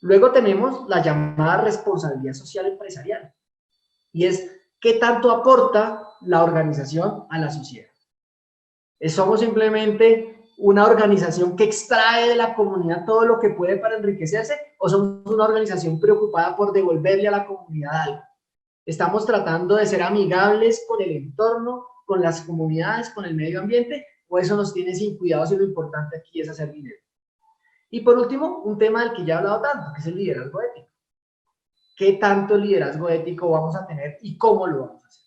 Luego tenemos la llamada responsabilidad social empresarial, y es qué tanto aporta la organización a la sociedad. ¿Somos simplemente una organización que extrae de la comunidad todo lo que puede para enriquecerse, o somos una organización preocupada por devolverle a la comunidad algo? ¿Estamos tratando de ser amigables con el entorno, con las comunidades, con el medio ambiente, o eso nos tiene sin cuidados y lo importante aquí es hacer dinero? Y por último, un tema del que ya he hablado tanto, que es el liderazgo ético. ¿Qué tanto liderazgo ético vamos a tener y cómo lo vamos a hacer?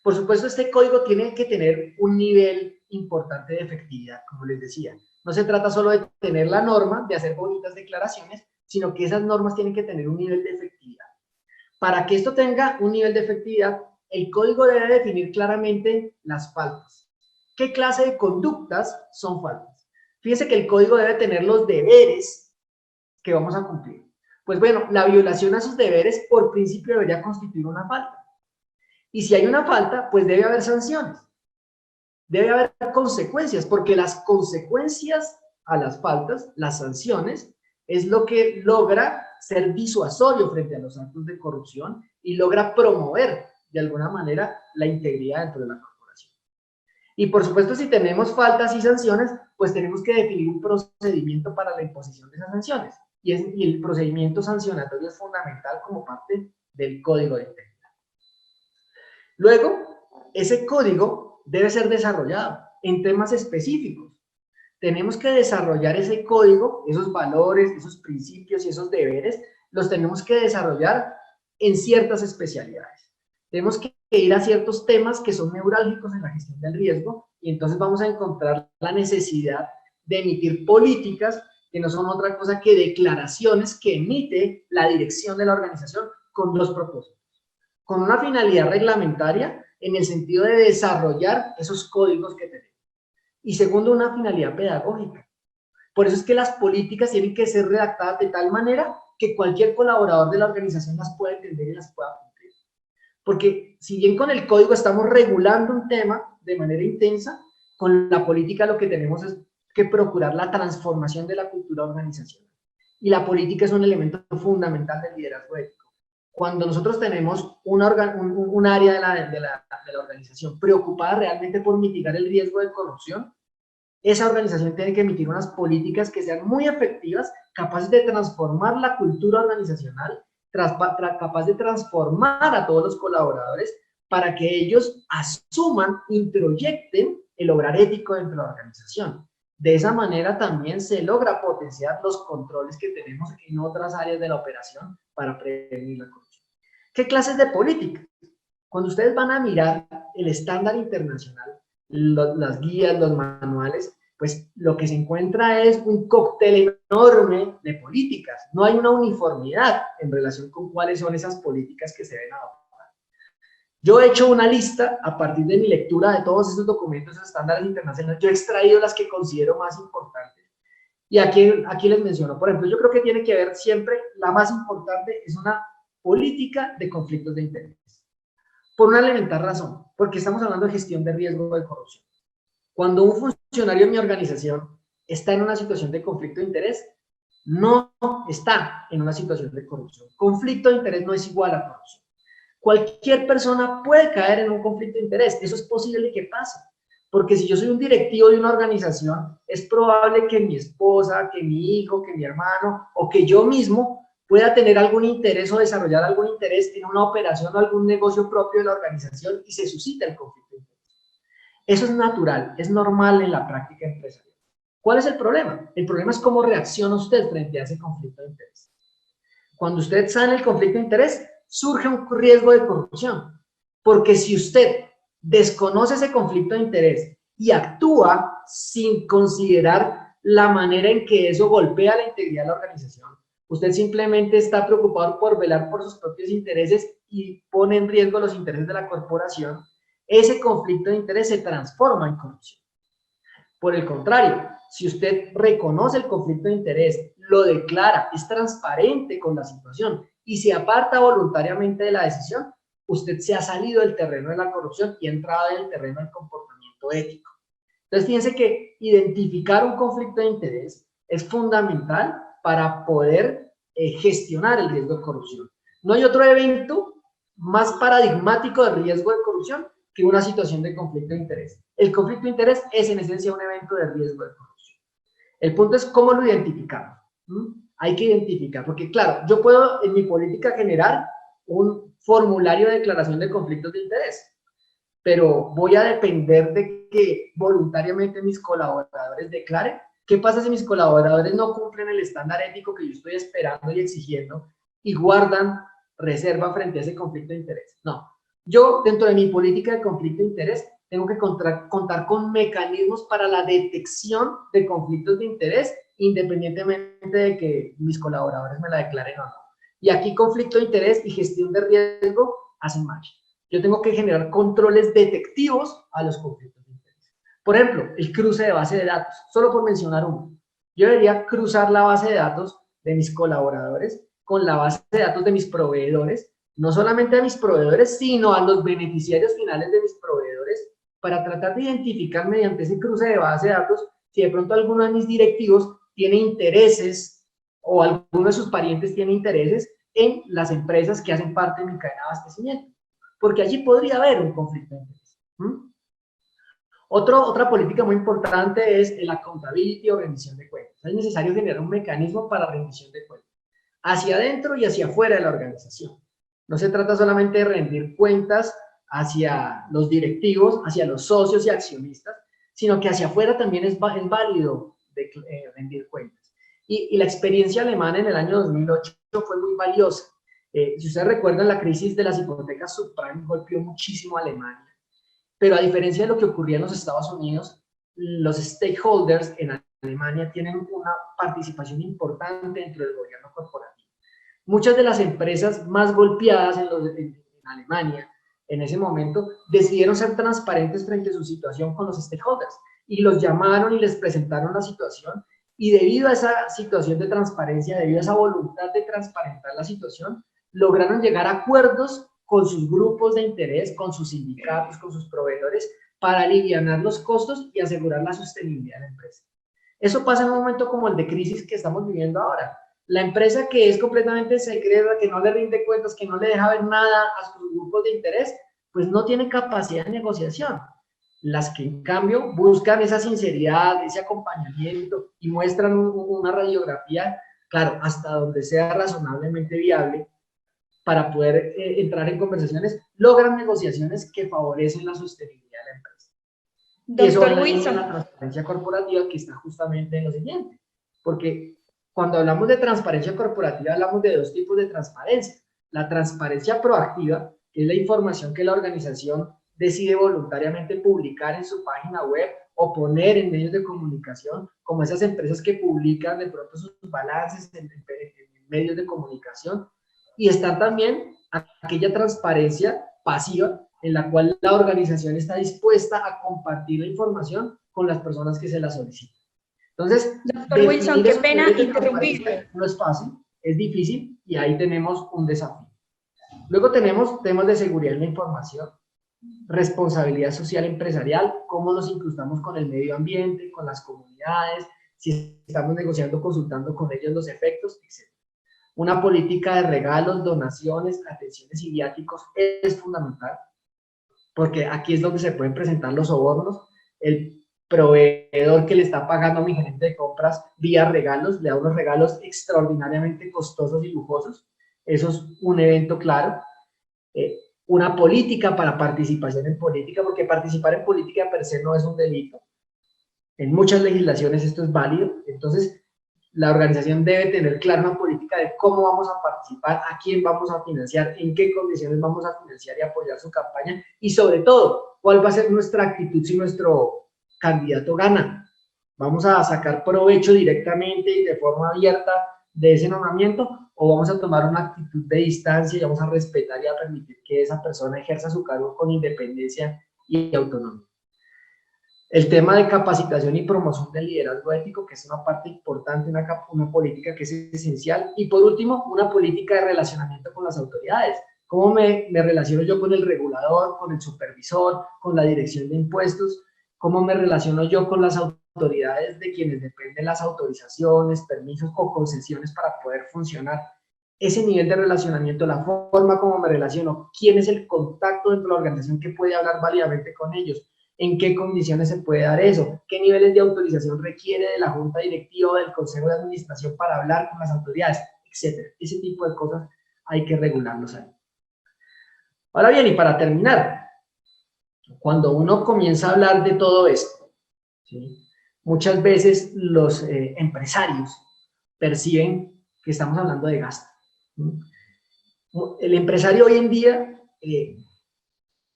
Por supuesto, este código tiene que tener un nivel importante de efectividad, como les decía. No se trata solo de tener la norma, de hacer bonitas declaraciones, sino que esas normas tienen que tener un nivel de efectividad. Para que esto tenga un nivel de efectividad, el código debe definir claramente las faltas. ¿Qué clase de conductas son faltas? Fíjense que el código debe tener los deberes que vamos a cumplir. Pues bueno, la violación a sus deberes por principio debería constituir una falta. Y si hay una falta, pues debe haber sanciones. Debe haber consecuencias, porque las consecuencias a las faltas, las sanciones, es lo que logra ser disuasorio frente a los actos de corrupción y logra promover, de alguna manera, la integridad dentro de la corporación. Y por supuesto, si tenemos faltas y sanciones, pues tenemos que definir un procedimiento para la imposición de esas sanciones. Y el procedimiento sancionatorio es fundamental como parte del código de integridad. Luego, ese código debe ser desarrollado en temas específicos. Tenemos que desarrollar ese código, esos valores, esos principios y esos deberes, los tenemos que desarrollar en ciertas especialidades. Tenemos que ir a ciertos temas que son neurálgicos en la gestión del riesgo, y entonces vamos a encontrar la necesidad de emitir políticas que no son otra cosa que declaraciones que emite la dirección de la organización con dos propósitos. Con una finalidad reglamentaria, en el sentido de desarrollar esos códigos que tenemos. Y segundo, una finalidad pedagógica. Por eso es que las políticas tienen que ser redactadas de tal manera que cualquier colaborador de la organización las pueda entender y las pueda cumplir. Porque si bien con el código estamos regulando un tema de manera intensa, con la política lo que tenemos es que procurar la transformación de la cultura organizacional. Y la política es un elemento fundamental del liderazgo ético. Cuando nosotros tenemos un área de la organización preocupada realmente por mitigar el riesgo de corrupción, esa organización tiene que emitir unas políticas que sean muy efectivas, capaces de transformar la cultura organizacional, capaz de transformar a todos los colaboradores para que ellos asuman, introyecten el obrar ético dentro de la organización. De esa manera también se logra potenciar los controles que tenemos en otras áreas de la operación para prevenir la corrupción. ¿Qué clases de políticas? Cuando ustedes van a mirar el estándar internacional, las guías, los manuales, pues lo que se encuentra es un cóctel enorme de políticas. No hay una uniformidad en relación con cuáles son esas políticas que se deben adoptar. Yo he hecho una lista a partir de mi lectura de todos esos documentos, esos estándares internacionales. Yo he extraído las que considero más importantes. Y aquí les menciono, por ejemplo, yo creo que tiene que ver siempre, la más importante es una política de conflictos de interés. Por una elemental razón, porque estamos hablando de gestión de riesgo de corrupción. Cuando un funcionario en mi organización está en una situación de conflicto de interés, no está en una situación de corrupción. Conflicto de interés no es igual a corrupción. Cualquier persona puede caer en un conflicto de interés, eso es posible que pase. Porque si yo soy un directivo de una organización, es probable que mi esposa, que mi hijo, que mi hermano o que yo mismo pueda tener algún interés o desarrollar algún interés en una operación o algún negocio propio de la organización y se suscita el conflicto de interés. Eso es natural, es normal en la práctica empresarial. ¿Cuál es el problema? El problema es cómo reacciona usted frente a ese conflicto de interés. Cuando usted sana el conflicto de interés, surge un riesgo de corrupción. Porque si usted desconoce ese conflicto de interés y actúa sin considerar la manera en que eso golpea la integridad de la organización, usted simplemente está preocupado por velar por sus propios intereses y pone en riesgo los intereses de la corporación, ese conflicto de interés se transforma en corrupción. Por el contrario, si usted reconoce el conflicto de interés, lo declara, es transparente con la situación y se aparta voluntariamente de la decisión, usted se ha salido del terreno de la corrupción y ha entrado en el terreno del comportamiento ético. Entonces, fíjense que identificar un conflicto de interés es fundamental para poder gestionar el riesgo de corrupción. No hay otro evento más paradigmático de riesgo de corrupción que una situación de conflicto de interés. El conflicto de interés es en esencia un evento de riesgo de corrupción. El punto es cómo lo identificamos. Hay que identificar, porque claro, yo puedo en mi política generar un formulario de declaración de conflictos de interés, pero voy a depender de que voluntariamente mis colaboradores declaren. ¿Qué pasa si mis colaboradores no cumplen el estándar ético que yo estoy esperando y exigiendo y guardan reserva frente a ese conflicto de interés? No. Yo, dentro de mi política de conflicto de interés, tengo que contar con mecanismos para la detección de conflictos de interés, independientemente de que mis colaboradores me la declaren o no. Y aquí conflicto de interés y gestión de riesgo hacen match. Yo tengo que generar controles detectivos a los conflictos de interés. Por ejemplo, el cruce de base de datos, solo por mencionar uno. Yo debería cruzar la base de datos de mis colaboradores con la base de datos de mis proveedores, no solamente a mis proveedores, sino a los beneficiarios finales de mis proveedores, para tratar de identificar mediante ese cruce de base de datos si de pronto alguno de mis directivos tiene intereses o alguno de sus parientes tiene intereses en las empresas que hacen parte de mi cadena de abastecimiento, porque allí podría haber un conflicto de interés. Otra política muy importante es la accountability o rendición de cuentas. Es necesario generar un mecanismo para rendición de cuentas, hacia adentro y hacia afuera de la organización. No se trata solamente de rendir cuentas hacia los directivos, hacia los socios y accionistas, sino que hacia afuera también es válido rendir cuentas. Y la experiencia alemana en el año 2008 fue muy valiosa. Si ustedes recuerdan, la crisis de las hipotecas subprime golpeó muchísimo a Alemania, pero a diferencia de lo que ocurría en los Estados Unidos, los stakeholders en Alemania tienen una participación importante dentro del gobierno corporativo. Muchas de las empresas más golpeadas en Alemania en ese momento decidieron ser transparentes frente a su situación con los stakeholders y los llamaron y les presentaron la situación, y debido a esa situación de transparencia, debido a esa voluntad de transparentar la situación, lograron llegar a acuerdos con sus grupos de interés, con sus sindicatos, con sus proveedores, para aliviar los costos y asegurar la sostenibilidad de la empresa. Eso pasa en un momento como el de crisis que estamos viviendo ahora. La empresa que es completamente secreta, que no le rinde cuentas, que no le deja ver nada a sus grupos de interés, pues no tiene capacidad de negociación. Las que en cambio buscan esa sinceridad, ese acompañamiento y muestran una radiografía, claro, hasta donde sea razonablemente viable para poder entrar en conversaciones, logran negociaciones que favorecen la sostenibilidad de la empresa. Y eso Doctor va Wilson. en la transparencia corporativa, que está justamente en lo siguiente, porque cuando hablamos de transparencia corporativa hablamos de dos tipos de transparencia. La transparencia proactiva, que es la información que la organización decide voluntariamente publicar en su página web o poner en medios de comunicación, como esas empresas que publican de pronto sus balances en medios de comunicación. Y está también aquella transparencia pasiva, en la cual la organización está dispuesta a compartir la información con las personas que se la solicitan. Entonces, doctor Wilson, qué pena interrumpirte. No es fácil, es difícil, y ahí tenemos un desafío. Luego tenemos temas de seguridad en la información, responsabilidad social empresarial, cómo nos incrustamos con el medio ambiente, con las comunidades, si estamos negociando, consultando con ellos los efectos, etc. Una política de regalos, donaciones, atenciones y viáticos es fundamental, porque aquí es donde se pueden presentar los sobornos. El proveedor que le está pagando a mi gerente de compras vía regalos, le da unos regalos extraordinariamente costosos y lujosos. Eso es un evento claro. Una política para participación en política, porque participar en política per se no es un delito. En muchas legislaciones esto es válido. Entonces, la organización debe tener clara una política de cómo vamos a participar, a quién vamos a financiar, en qué condiciones vamos a financiar y apoyar su campaña, y sobre todo, cuál va a ser nuestra actitud si nuestro candidato gana. ¿Vamos a sacar provecho directamente y de forma abierta de ese nombramiento, o vamos a tomar una actitud de distancia y vamos a respetar y a permitir que esa persona ejerza su cargo con independencia y autonomía? El tema de capacitación y promoción del liderazgo ético, que es una parte importante, una política que es esencial. Y por último, una política de relacionamiento con las autoridades. ¿Cómo me relaciono yo con el regulador, con el supervisor, con la dirección de impuestos? ¿Cómo me relaciono yo con las autoridades de quienes dependen las autorizaciones, permisos o concesiones para poder funcionar? Ese nivel de relacionamiento, la forma como me relaciono, quién es el contacto dentro de la organización que puede hablar válidamente con ellos, en qué condiciones se puede dar eso, qué niveles de autorización requiere de la junta directiva o del consejo de administración para hablar con las autoridades, etcétera. Ese tipo de cosas hay que regularlos ahí. Ahora bien, y para terminar, cuando uno comienza a hablar de todo esto, ¿sí?, muchas veces los empresarios perciben que estamos hablando de gasto. El empresario hoy en día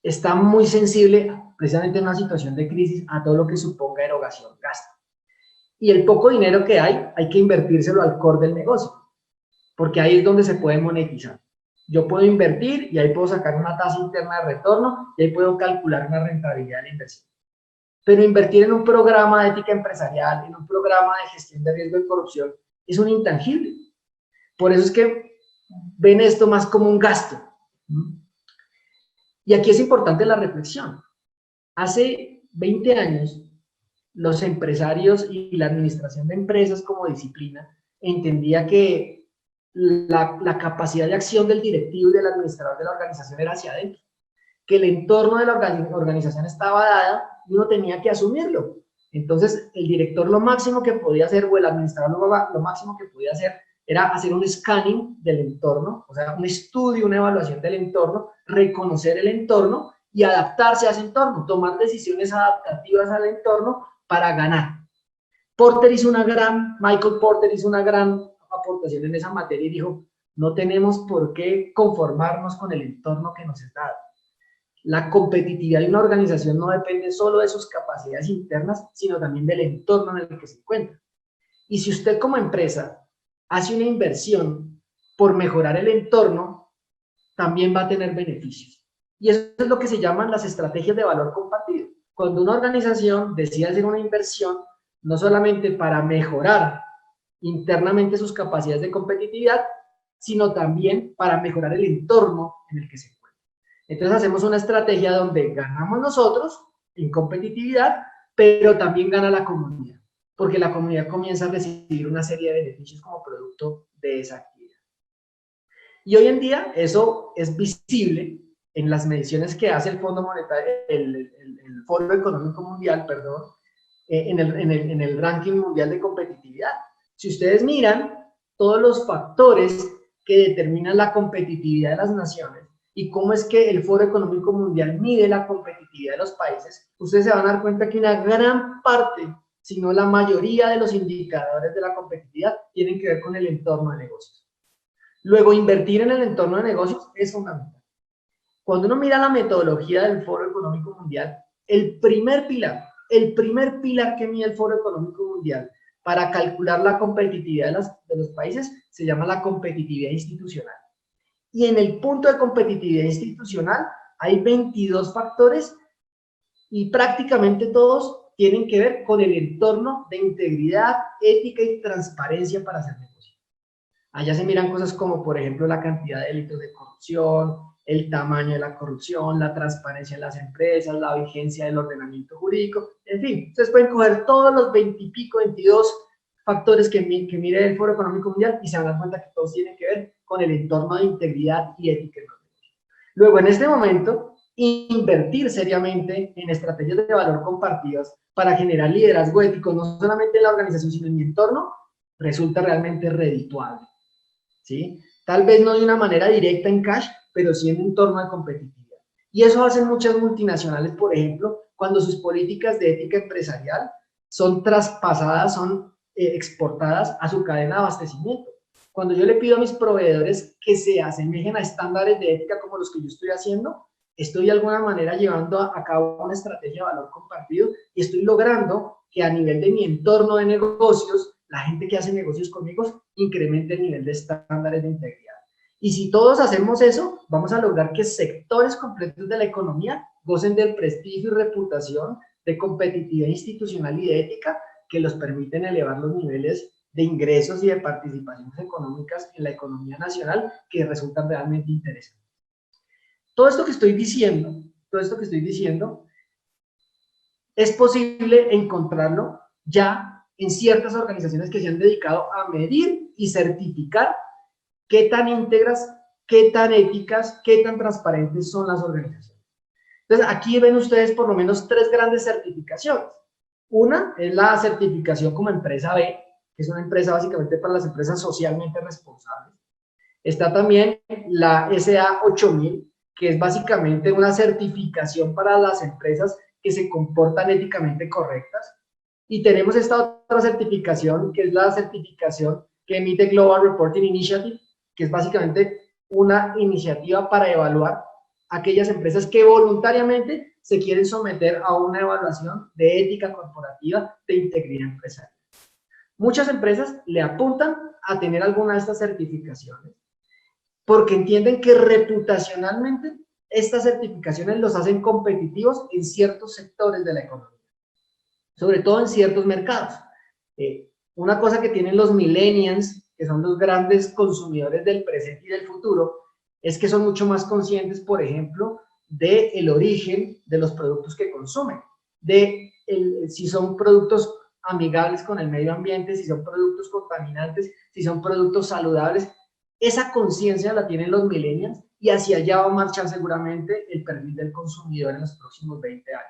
está muy sensible, precisamente en una situación de crisis, a todo lo que suponga erogación, gasto. Y el poco dinero que hay que invertírselo al core del negocio, porque ahí es donde se puede monetizar. Yo puedo invertir y ahí puedo sacar una tasa interna de retorno y ahí puedo calcular una rentabilidad de la inversión. Pero invertir en un programa de ética empresarial, en un programa de gestión de riesgo de corrupción, es un intangible. Por eso es que ven esto más como un gasto. Y aquí es importante la reflexión. Hace 20 años, los empresarios y la administración de empresas como disciplina entendía que la capacidad de acción del directivo y del administrador de la organización era hacia adentro, que el entorno de la organización estaba dada y uno tenía que asumirlo. Entonces, el director lo máximo que podía hacer, o el administrador lo máximo que podía hacer, era hacer un scanning del entorno, o sea, un estudio, una evaluación del entorno, reconocer el entorno y adaptarse a ese entorno, tomar decisiones adaptativas al entorno para ganar. Michael Porter hizo una gran aportación en esa materia y dijo, no tenemos por qué conformarnos con el entorno que nos es dado. La competitividad de una organización no depende solo de sus capacidades internas, sino también del entorno en el que se encuentra. Y si usted como empresa hace una inversión por mejorar el entorno, también va a tener beneficios. Y eso es lo que se llaman las estrategias de valor compartido. Cuando una organización decide hacer una inversión, no solamente para mejorar internamente sus capacidades de competitividad, sino también para mejorar el entorno en el que se encuentra. Entonces hacemos una estrategia donde ganamos nosotros en competitividad, pero también gana la comunidad, porque la comunidad comienza a recibir una serie de beneficios como producto de esa actividad. Y hoy en día eso es visible en las mediciones que hace el Fondo Monetario, el Foro Económico Mundial, perdón, en el ranking mundial de competitividad. Si ustedes miran todos los factores que determinan la competitividad de las naciones y cómo es que el Foro Económico Mundial mide la competitividad de los países, ustedes se van a dar cuenta que una gran parte, si no la mayoría de los indicadores de la competitividad tienen que ver con el entorno de negocios. Luego, invertir en el entorno de negocios es fundamental. Cuando uno mira la metodología del Foro Económico Mundial, el primer pilar que mide el Foro Económico Mundial para calcular la competitividad de los países se llama la competitividad institucional. Y en el punto de competitividad institucional hay 22 factores y prácticamente todos tienen que ver con el entorno de integridad, ética y transparencia para hacer negocio. Allá se miran cosas como, por ejemplo, la cantidad de delitos de corrupción, el tamaño de la corrupción, la transparencia en las empresas, la vigencia del ordenamiento jurídico, en fin, ustedes pueden coger todos los 20 y pico, 22 factores que mide el Foro Económico Mundial y se van a dar cuenta que todos tienen que ver con el entorno de integridad y ética. Luego, en este momento, invertir seriamente en estrategias de valor compartidas para generar liderazgo ético, no solamente en la organización, sino en mi entorno, resulta realmente redituable, ¿sí? Tal vez no de una manera directa en cash, pero sí en un entorno de competitividad. Y eso hacen muchas multinacionales, por ejemplo, cuando sus políticas de ética empresarial son traspasadas, son exportadas a su cadena de abastecimiento. Cuando yo le pido a mis proveedores que se asemejen a estándares de ética como los que yo estoy haciendo, estoy de alguna manera llevando a cabo una estrategia de valor compartido y estoy logrando que a nivel de mi entorno de negocios, la gente que hace negocios conmigo incremente el nivel de estándares de integridad. Y si todos hacemos eso, vamos a lograr que sectores completos de la economía gocen del prestigio y reputación de competitividad institucional y de ética que los permiten elevar los niveles de ingresos y de participaciones económicas en la economía nacional que resultan realmente interesantes. Todo esto que estoy diciendo es posible encontrarlo ya en ciertas organizaciones que se han dedicado a medir y certificar qué tan íntegras, qué tan éticas, qué tan transparentes son las organizaciones. Entonces, aquí ven ustedes por lo menos 3 grandes certificaciones. Una es la certificación como empresa B, que es una empresa básicamente para las empresas socialmente responsables. Está también la SA 8000, que es básicamente una certificación para las empresas que se comportan éticamente correctas. Y tenemos esta otra certificación, que es la certificación que emite Global Reporting Initiative, que es básicamente una iniciativa para evaluar aquellas empresas que voluntariamente se quieren someter a una evaluación de ética corporativa, de integridad empresarial. Muchas empresas le apuntan a tener alguna de estas certificaciones porque entienden que reputacionalmente estas certificaciones los hacen competitivos en ciertos sectores de la economía, sobre todo en ciertos mercados. Una cosa que tienen los millennials, que son los grandes consumidores del presente y del futuro, es que son mucho más conscientes, por ejemplo, del origen de los productos que consumen, si son productos amigables con el medio ambiente, si son productos contaminantes, si son productos saludables. Esa conciencia la tienen los millennials y hacia allá va a marchar seguramente el perfil del consumidor en los próximos 20 años.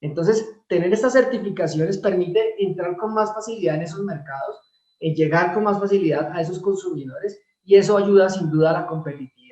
Entonces, tener estas certificaciones permite entrar con más facilidad en esos mercados, llegar con más facilidad a esos consumidores, y eso ayuda sin duda a la competitividad.